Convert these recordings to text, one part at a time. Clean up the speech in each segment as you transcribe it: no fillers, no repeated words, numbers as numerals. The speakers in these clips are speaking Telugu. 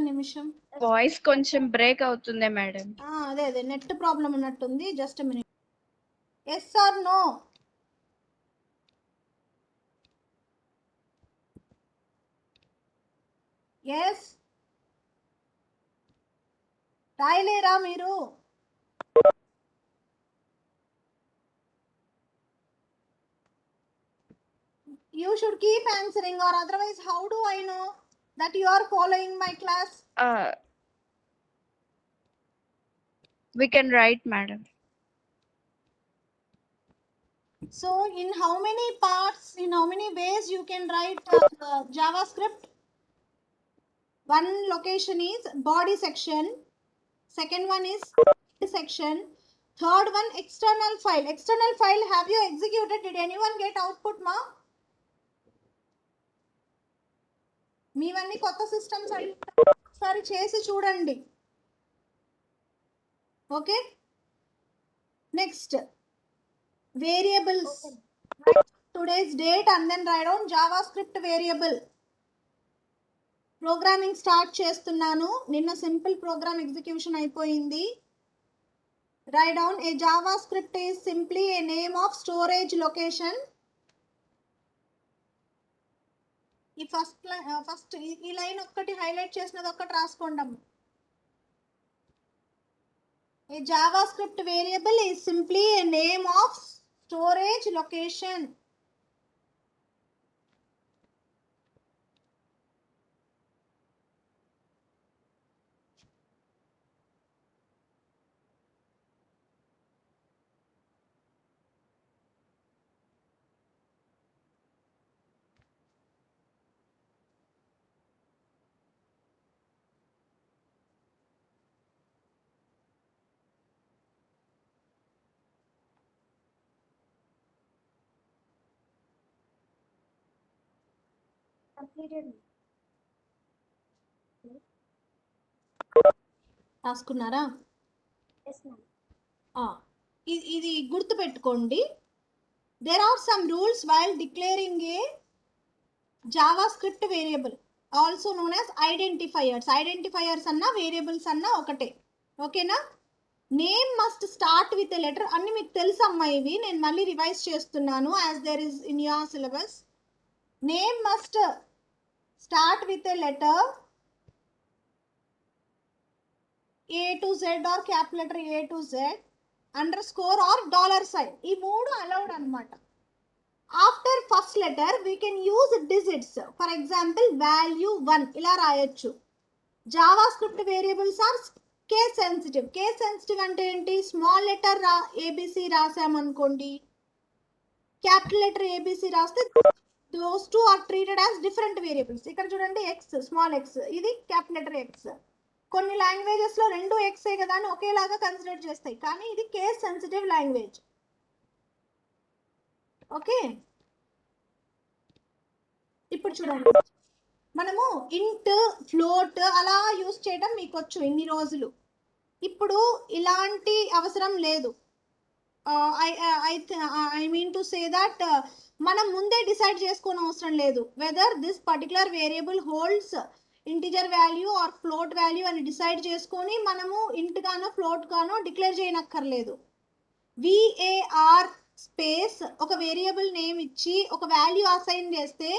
నిమిషం, వాయిస్ కొంచెం బ్రేక్ అవుతుంది మేడం. అదే నెట్ ప్రాబ్లం ఉన్నట్టుంది. Just minute. Yes or no? Yes రాయలేరా మీరు? You should keep answering, or otherwise how do I know that you are following my class? We can write madam. So in how many parts, in how many ways you can write JavaScript? One location is body section, second one is section, third one external file. External file, have you executed? Did anyone get output ma? మీవన్నీ కొత్త సిస్టమ్స్ ఒకసారి చేసి చూడండి. Okay, next variables. Today's date and then write down JavaScript variable. Programming start చేస్తున్నాను. నిన్న సింపుల్ ప్రోగ్రామ్ ఎగ్జిక్యూషన్ అయిపోయింది. Write down a JavaScript is simply a name of storage location. ఈ ఫస్ట్ ఈ లైన్ ఒక్కటి హైలైట్ చేసినది ఒక్కటి రాసుకోండి. A JavaScript variable is simply a name of storage location. రాసుకున్నారా? ఇది గుర్తు పెట్టుకోండి. there are some rules while declaring a JavaScript variable, also known as identifiers. Identifiers అన్న వేరియబుల్స్ అన్న ఒకటే. ఓకేనా? Name must start with a letter. అన్ని మీకు తెలుసు అమ్మా, ఇవి నేను మళ్ళీ రివైజ్ చేస్తున్నాను as there is in your syllabus. Name must start with a letter A to Z or capital letter A to Z, underscore or dollar sign. ఈ మూడు allowed అన్నమాట. After first letter we can use digits. For example, value 1 ఇలా రాయొచ్చు. JavaScript variables are case sensitive. Case sensitive అంటే ఏంటి? స్మాల్ లెటర్ ABC రాసామనుకోండి, క్యాపిటల్ లెటర్ ABC రాస్తే those two are treated as different variables. ఇక్కడ చూడండి x, స్మాల్ x, ఇది క్యాపిటల్ లెటర్ x. కొన్ని లాంగ్వేజెస్ లో రెండు x ఏ కదా అని ఒకేలాగా కన్సిడర్ చేస్తాయి, కానీ ఇది కేస్ సెన్సిటివ్ లాంగ్వేజ్. ఓకే, ఇప్పుడు చూడండి, మనము ఇంట్, ఫ్లోట్ అలా యూస్ చేయడం మీకు వచ్చు ఇన్ని రోజులు. ఇప్పుడు ఇలాంటి అవసరం లేదు. I mean to say that మనం ముందే డిసైడ్ చేసుకోని అవసరం లేదు whether this particular variable holds integer value or float value అని డిసైడ్ చేసుకొని మనము ఇంట్ గానో ఫ్లోట్ గానో డిక్లేర్ చేయనక్కర్లేదు. VAR స్పేస్ ఒక వేరియబుల్ నేమ్ ఇచ్చి ఒక వాల్యూ అసైన్ చేస్తే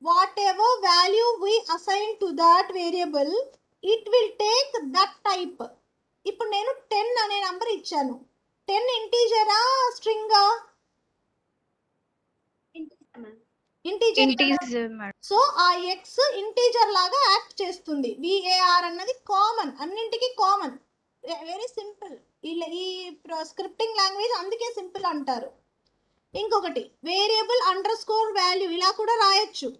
whatever value we assign to that variable it will take that type. ఇప్పుడు నేను 10 అనే నంబర్ ఇచ్చాను. 10 ఇంటీజరా స్ట్రింగా? ఇంటీజర్. సో ఆ x ఇంటీజర్ లాగా యాక్ట్ చేస్తుంది. VAR అన్నది కామన్, అన్నింటికి కామన్, వెరీ సింపుల్. ఈ స్క్రిప్టింగ్ లాంగ్వేజ్ అందుకే సింపుల్ అంటారు. ఇంకొకటి వేరియబుల్ అండర్ స్కోర్ వాల్యూ ఇలా కూడా రాయొచ్చు.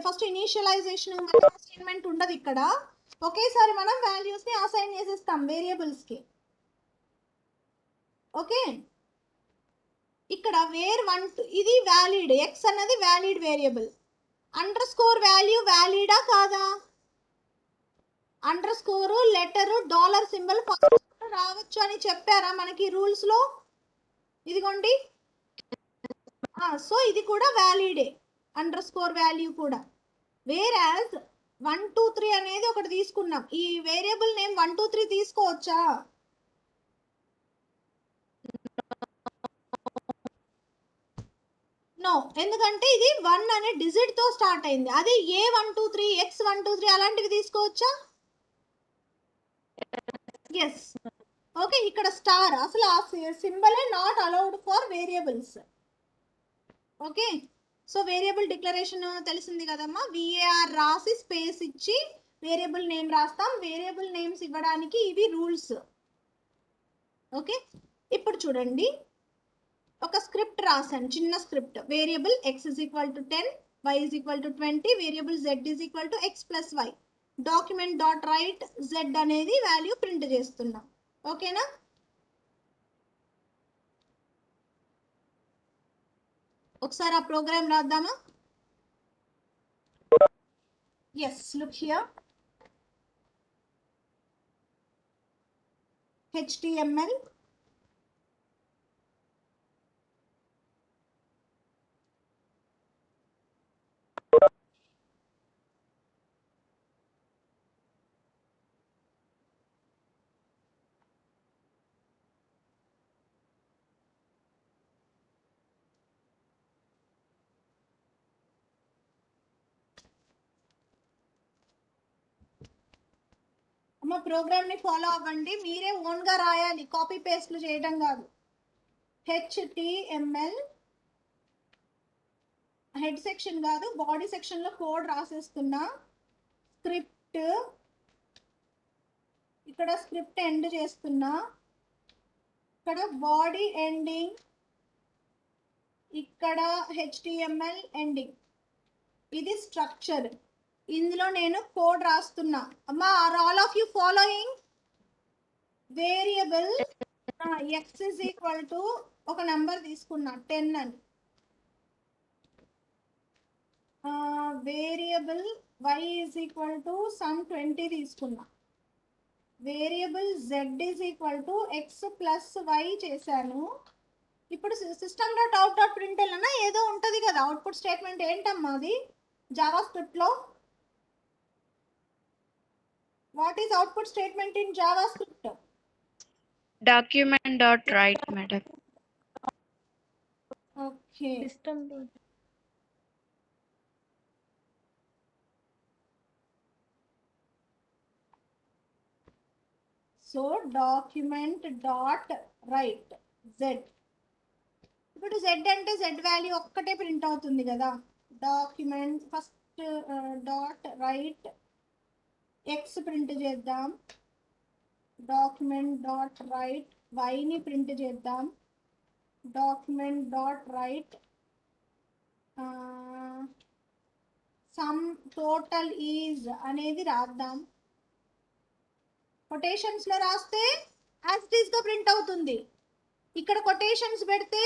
ఫస్ట్ ఇనిషియలైజేషన్ అసైన్మెంట్ ఉండదు ఇక్కడ, ఒకేసారి మనం వాల్యూస్ ని అసైన్ చేసేస్తాం వేరియబుల్స్ కి. ఓకే, ఇక్కడ వేర్ 1 ఇది వ్యాలిడ్, x అన్నది valid variable. Underscore value వ్యాలిడా కాదా? Underscore letter dollar symbol రావచ్చు అని చెప్పారా మనకి రూల్స్ లో? ఇదిగోండి, సో ఇది కూడా వ్యాలిడే, అండర్ స్కోర్ వాల్యూ కూడా. వేర్ యాజ్ 1 2 3 అనేది ఒకటి తీసుకున్నాం. ఈ వేరియబుల్ నేమ్ 1 2 3 తీసుకోవచ్చా? నో, ఎందుకంటే ఇది 1 అనే డిజిట్ తో స్టార్ట్ అయింది. అదే A123 X123 అలాంటివి తీసుకోవచ్చా? ఎస్. ఓకే, ఇక్కడ స్టార్ అసలు ఆ సింబలే not allowed for variables. Okay, so variable declaration తెలిసింది కదమ్మా. విఏఆర్ రాసి స్పేస్ ఇచ్చి వేరియబుల్ నేమ్ రాస్తాం. వేరియబుల్ నేమ్స్ ఇవ్వడానికి ఇవి రూల్స్. ఓకే, ఇప్పుడు చూడండి, ఒక స్క్రిప్ట్ రాశాను, చిన్న script. Variable x is equal to 10, y is equal to 20, వేరియబుల్ z is equal to x plus y. Document dot write z అనేది వాల్యూ ప్రింట్ చేస్తున్నాం. ఓకేనా? ఒకసారి ఆ ప్రోగ్రామ్ రాద్దామా? Yes, look here. HTML అమ్మ ప్రోగ్రామ్ ని ఫాలో అవ్వండి, మీరే ఓన్ గా రాయాలి, కాపీ పేస్ట్లు చేయడం కాదు. HTML హెడ్ సెక్షన్ కాదు, బాడీ సెక్షన్ లో కోడ్ రాసేస్తున్నా. స్క్రిప్ట్, ఇక్కడ స్క్రిప్ట్ ఎండ్ చేస్తున్నా, ఇక్కడ బాడీ ఎండింగ్, ఇక్కడ HTML ఎండింగ్. ఇది స్ట్రక్చర్. ఇందులో నేను కోడ్ రాస్తున్నా. అమ్మా, are all of you following? Variable x is equal to ఒక నెంబర్ తీసుకున్నా 10 అని. Variable y is equal to some 20 తీసుకున్నా. Variable z is equal to x plus y చేశాను. ఇప్పుడు system dot out dot println అన్న ఏదో ఉంటుంది కదా అవుట్పుట్ స్టేట్మెంట్. ఏంటమ్మా అది జావా స్క్రిప్ట్ లో? What is output statement in Java script? Document dot write, madam. Okay, system so document dot write z. ఇప్పుడు z అంటే z వాల్యూ ఒక్కటే ప్రింట్ అవుతుంది కదా. Document first dot right x print చేద్దాం. డాక్యుమెంట్ డాట్ రైట్ వైని ప్రింట్ చేద్దాం. Document dot write sum total is అనేది రాద్దాం. కొటేషన్స్ లో రాస్తే యాజ్ ఇట్ ఈస్ గా ప్రింట్ అవుతుంది. ఇక్కడ కొటేషన్స్ పెడితే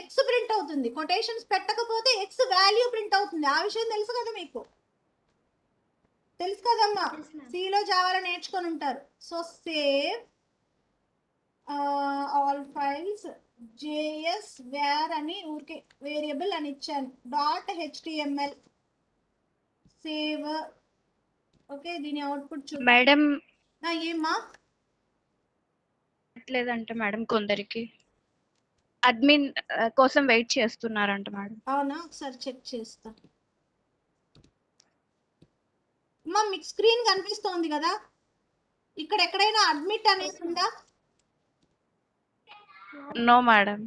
ఎక్స్ ప్రింట్ అవుతుంది. కొటేషన్స్ పెట్టకపోతే ఎక్స్ వాల్యూ ప్రింట్ అవుతుంది. ఆ విషయం తెలుసు కదా మీకు? తెలుసు కదమ్మా, సిలో జావాలో నేర్చుకొని ఉంటారు. So save all files JS var అని ఊరికే వేరియబుల్ అని ఇచ్చాను. Dot HTML save. ఓకే, దీని అవుట్పుట్ చూడండి. మేడం ఏమ్మా? లేదంటే మేడం కొందరికి అడ్మిన్ కోసం వెయిట్ చేస్తున్నారంట మేడం. అవునా, ఒకసారి చెక్ చేస్తా. అమ్మా, మీకు స్క్రీన్ కనిపిస్తోంది కదా, ఇక్కడ ఎక్కడైనా అడ్మిట్ అనేది ఉందా? No madam.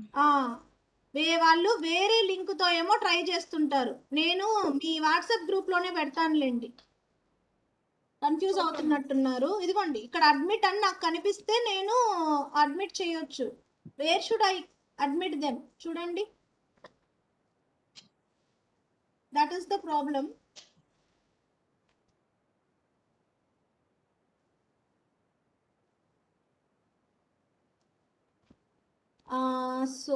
వాళ్ళు వేరే లింక్ తో ఏమో ట్రై చేస్తుంటారు. నేను మీ వాట్సాప్ గ్రూప్ లోనే పెడతానులేండి. కన్ఫ్యూజ్ అవుతున్నట్టున్నారు. ఇదిగోండి, ఇక్కడ అడ్మిట్ అని నాకు కనిపిస్తే నేను అడ్మిట్ చేయొచ్చు. Where should I admit them? చూడండి, that is the problem. So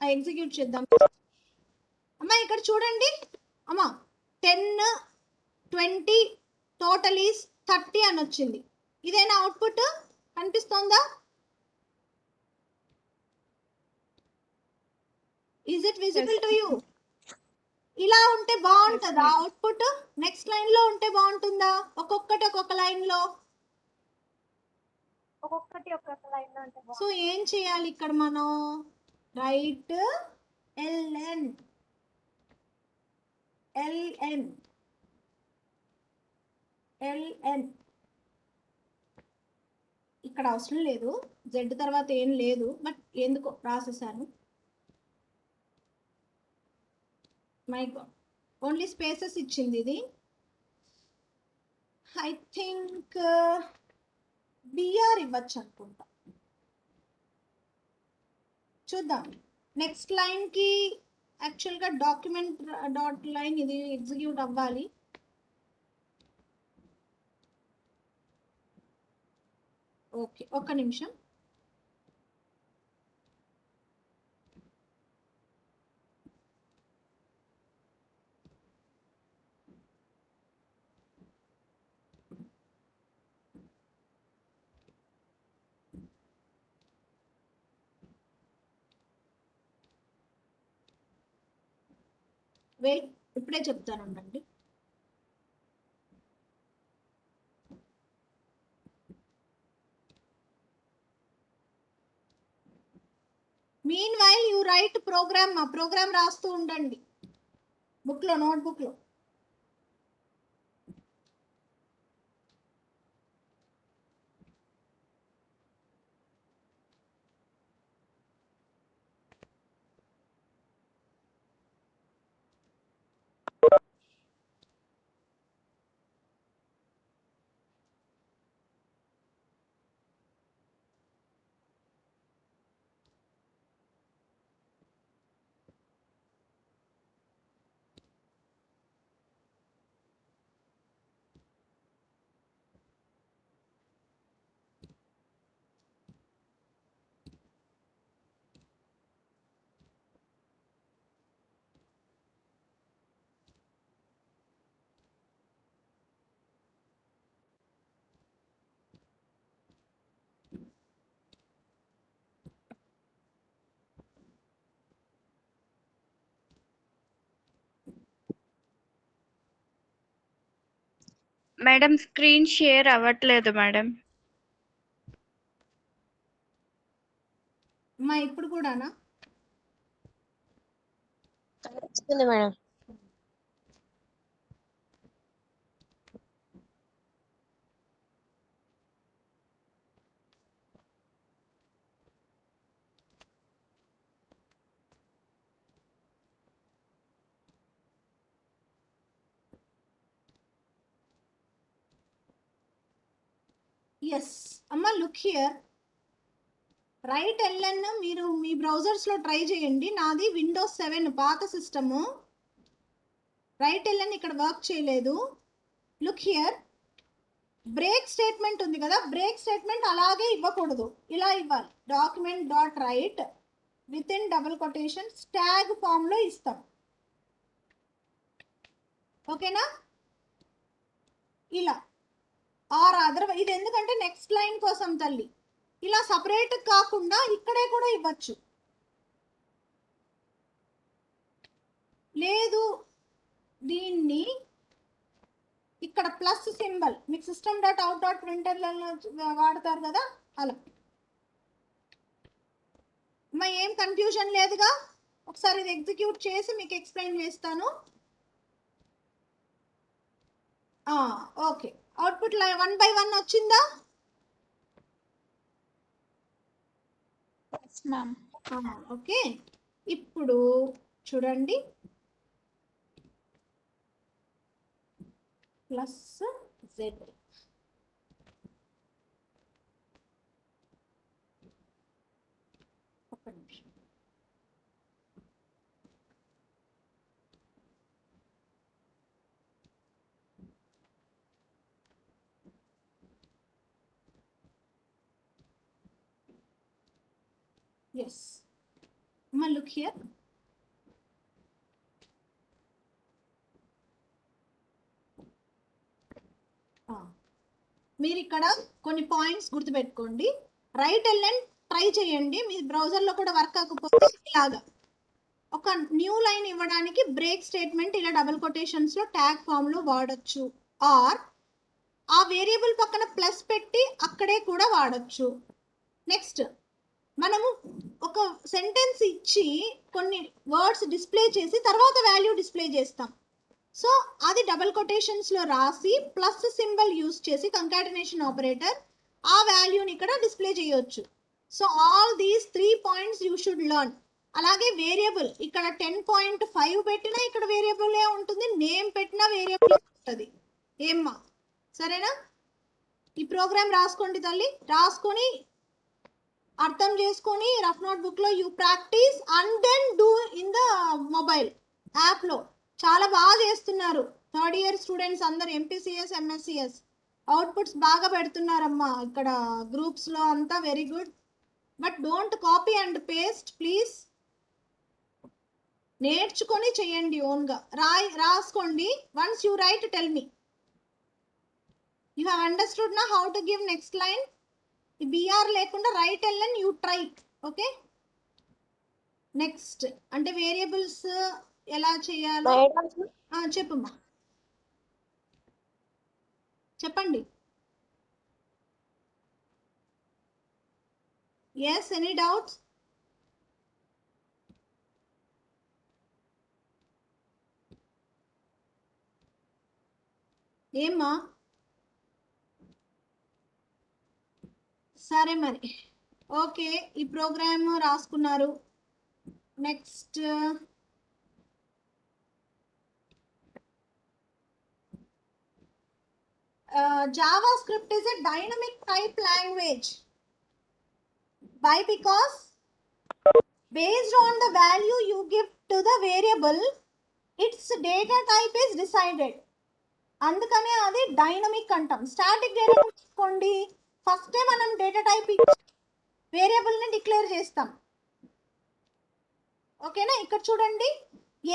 execute చేద్దాం. అమ్మా ఇక్కడ చూడండి, అమ్మా 10 20 టోటల్ ఈస్ 30 అని వచ్చింది. ఇదేనా అవుట్పుట్? కనిపిస్తోందా? Is it visible to you? ఇలా ఉంటే బాగుంటుందా అవుట్పుట్? నెక్స్ట్ లైన్ లో ఉంటే బాగుంటుందా? ఒక్కొక్కటి ఒక్కొక్క లైన్ లో. ఒక్కొక్కటి ఒక్కొక్క లైన్ లో అంటే సో ఏం చేయాలి ఇక్కడ మనం? రైట్ ln ln ln ఇక్కడ అవసరం లేదు, z తర్వాత ఏం లేదు, బట్ ఎందుకో రాసేసాను. మై గాడ్, ఓన్లీ స్పేసెస్ ఇచ్చింది ఇది. ఐ థింక్ బిఆర్ ఇవ్వచ్చు అనుకుంటా. చూద్దాం. నెక్స్ట్ లైన్ కి యాక్చువల్గా డాక్యుమెంట్ డాట్ లైన్ ఇది ఎగ్జిక్యూట్ అవ్వాలి. ఓకే, ఒక్క నిమిషం. వెయిట్, ఇప్పుడే చెప్తాను ఉండండి. Meanwhile you write program రాస్తూ ఉండండి బుక్లో, నోట్బుక్లో. మేడం స్క్రీన్ షేర్ అవ్వట్లేదు మేడం. అమ్మా ఇప్పుడు కూడానా? వస్తుంది మేడం. ఎస్ అమ్మా, లుక్ హియర్. రైట్ ln మీరు మీ బ్రౌజర్స్లో ట్రై చేయండి. నాది విండోస్ 7 పాత సిస్టము. రైట్ ln ఇక్కడ వర్క్ చేయలేదు. లుక్ హియర్, బ్రేక్ స్టేట్మెంట్ ఉంది కదా, బ్రేక్ స్టేట్మెంట్ అలాగే ఇవ్వకూడదు, ఇలా ఇవ్వాలి. Document dot right with in double quotation tag ఫామ్లో ఇస్తాం. ఓకేనా? ఇలా ఆర్ అదర్, ఇది ఎందుకంటే నెక్స్ట్ లైన్ కోసం తల్లి. ఇలా సపరేట్ కాకుండా ఇక్కడే కూడా ఇవ్వచ్చు. లేదు దీన్ని ఇక్కడ ప్లస్ సింబల్, మీకు సిస్టమ్ డాట్ అవుట్ డాట్ ప్రింటర్లలో వాడతారు కదా, అలా. అమ్మా ఏం కన్ఫ్యూజన్ లేదుగా? ఒకసారి ఇది ఎగ్జిక్యూట్ చేసి మీకు ఎక్స్ప్లెయిన్ చేస్తాను. ఓకే, అవుట్పుట్ 1 by 1 వచ్చిందా? ఓకే, ఇప్పుడు చూడండి, ప్లస్ జెడ్. ఒక్క నిమిషం. ఎస్ అమ్మా, లుక్ హియర్. మీరు ఇక్కడ కొన్ని పాయింట్స్ గుర్తుపెట్టుకోండి. రైట్ ln ట్రై చేయండి, మీ బ్రౌజర్లో కూడా వర్క్ కాకపోతే ఇలాగా ఒక న్యూ లైన్ ఇవ్వడానికి బ్రేక్ స్టేట్మెంట్ ఇలా డబుల్ కొటేషన్స్లో ట్యాగ్ ఫామ్లో వాడచ్చు. ఆర్ ఆ వేరియబుల్ పక్కన ప్లస్ పెట్టి అక్కడే కూడా వాడచ్చు. నెక్స్ట్ మనము ఒక సెంటెన్స్ ఇచ్చి కొన్ని వర్డ్స్ డిస్ప్లే చేసి తర్వాత వాల్యూ డిస్ప్లే చేస్తాం. సో అది డబుల్ కొటేషన్స్లో రాసి ప్లస్ సింబల్ యూస్ చేసి కంకాటినేషన్ ఆపరేటర్ ఆ వాల్యూని ఇక్కడ డిస్ప్లే చేయొచ్చు. So all these 3 points you should learn. అలాగే వేరియబుల్ ఇక్కడ 10.5 పెట్టినా ఇక్కడ వేరియబులే ఉంటుంది, నేమ్ పెట్టినా వేరియబుల్ ఉంటుంది. ఏమ్మా సరేనా? ఈ ప్రోగ్రామ్ రాసుకోండి తల్లి, రాసుకొని అర్థం చేసుకొని రఫ్ నోట్ బుక్లో you practice and then do in the mobile యాప్లో. చాలా బాగా చేస్తున్నారు థర్డ్ ఇయర్ స్టూడెంట్స్ అందరు, ఎంపీసీఎస్ ఎంఎస్సిఎస్ అవుట్పుట్స్ బాగా పెడుతున్నారమ్మా ఇక్కడ గ్రూప్స్లో అంతా. Very good. But don't copy and paste please. నేర్చుకొని చేయండి ఓన్గా. రాసుకోండి. Once you write tell me. You have understood నా how to give next line. ఈ బిఆర్ లేకుండా write LN you try. Okay. Next అంటే వేరియబుల్స్ ఎలా చేయాలో చెప్పమ్మా, చెప్పండి. Yes, any doubts? ఏమ్మా? సరే మరి, ఓకే. ఈ ప్రోగ్రామ్ రాసుకున్నారు. Next JavaScript is a dynamic type language. Why? Because based on the value you give to the variable, its data type is decided. అందుకనే అది డైనమిక్ అంటాం. స్టాటిక్ డేటా తీసుకోండి, ఫస్టే మనం డేటా టైప్ వేరియబుల్ని డిక్లేర్ చేస్తాం. ఓకేనా? ఇక్కడ చూడండి,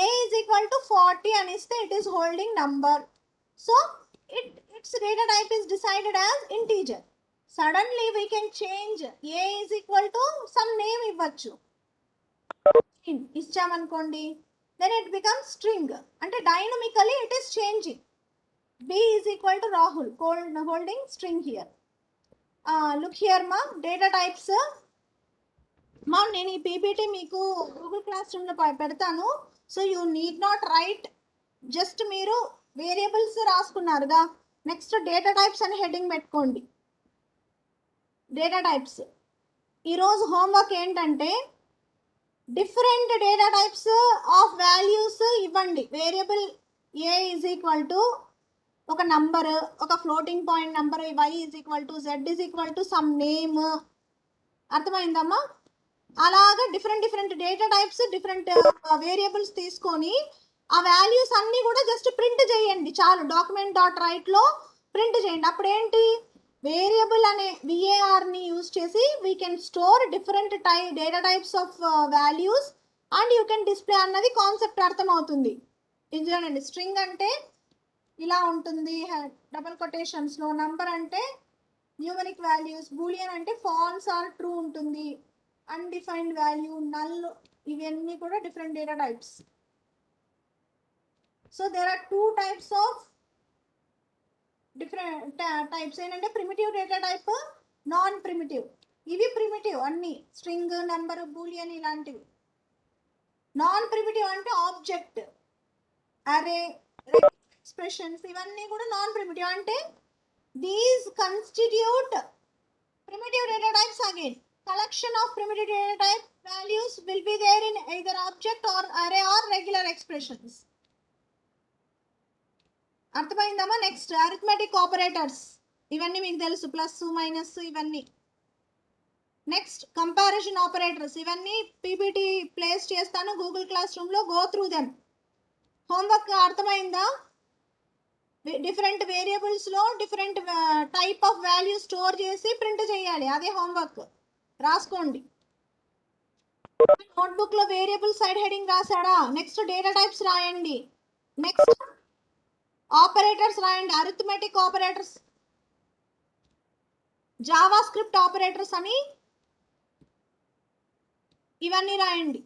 a is equal to 40 అని ఇస్తే it is holding number. So its data type is decided as integer. Suddenly we can change a is equal to some name ఇవ్వచ్చు. ఇచ్చామనుకోండి, then it becomes string. అంటే dynamically it is changing. b is equal to Rahul holding string here. Look here ma, data types. మా నేను ఈ పీపీటీ మీకు గూగుల్ క్లాస్ రూమ్లో పెడతాను. So you need not write, just మీరు వేరియబుల్స్ రాసుకున్నారుగా, నెక్స్ట్ డేటా టైప్స్ అని హెడ్డింగ్ పెట్టుకోండి. డేటా టైప్స్ ఈరోజు హోంవర్క్ ఏంటంటే different data types of values ఇవ్వండి. Variable a is equal to ఒక నంబర్, ఒక floating point number, y is equal to z is equal to some name. అర్థమైందమ్మా? అలాగా different data types, different variables తీసుకొని ఆ వాల్యూస్ అన్నీ కూడా జస్ట్ ప్రింట్ చేయండి చాలు. డాక్యుమెంట్ డాట్ రైట్లో ప్రింట్ చేయండి. అప్పుడు ఏంటి, వేరియబుల్ అనే విఏఆర్ని యూజ్ చేసి we can store different data types of values and you can display అన్నది కాన్సెప్ట్ అర్థమవుతుంది. ఇది చూడండి, స్ట్రింగ్ అంటే ఇలా ఉంటుంది డబుల్ కొటేషన్స్లో, నంబర్ అంటే న్యూమరిక్ వాల్యూస్, బూలియన్ అంటే ఫాల్స్ ఆర్ ట్రూ ఉంటుంది, అన్డిఫైన్డ్ వాల్యూ, నల్, ఇవన్నీ కూడా different data types. So there are 2 types of different types. ఏంటంటే primitive data type, non primitive. ఇవి ప్రిమిటివ్ అన్ని, స్ట్రింగ్, నెంబర్, బూలియన్ ఇలాంటివి. నాన్ ప్రిమిటివ్ అంటే ఆబ్జెక్ట్, అరే, ఎక్స్ప్రెషన్స్, ఇవన్నీ కూడా నాన్ ప్రిమిటివ్. అంటే these constitute primitive data types. Again, collection of primitive data type values will be there in either object or array or regular expressions. అర్థమైందమ్మా? నెక్స్ట్ అరిథమెటిక్ ఆపరేటర్స్, ఇవన్నీ మీకు తెలుసు, ప్లస్ మైనస్ ఇవన్నీ. నెక్స్ట్ కంపారిజన్ ఆపరేటర్స్, ఇవన్నీ పీపీటీ ప్లేస్ చేస్తాను గూగుల్ క్లాస్ రూమ్లో, గో త్రూ దెమ్. హోంవర్క్ అర్థమైందా? డిఫరెంట్ వేరియబుల్స్లో different type of value store చేసి ప్రింట్ చేయాలి, అదే హోంవర్క్. రాసుకోండి. నోట్బుక్లో వేరియబుల్ సైడ్ హెడింగ్ రాశాడా? నెక్స్ట్ డేటా టైప్స్ రాయండి. నెక్స్ట్ ఆపరేటర్స్ రాయండి, arithmetic operators, JavaScript operators అని ఇవన్నీ రాయండి.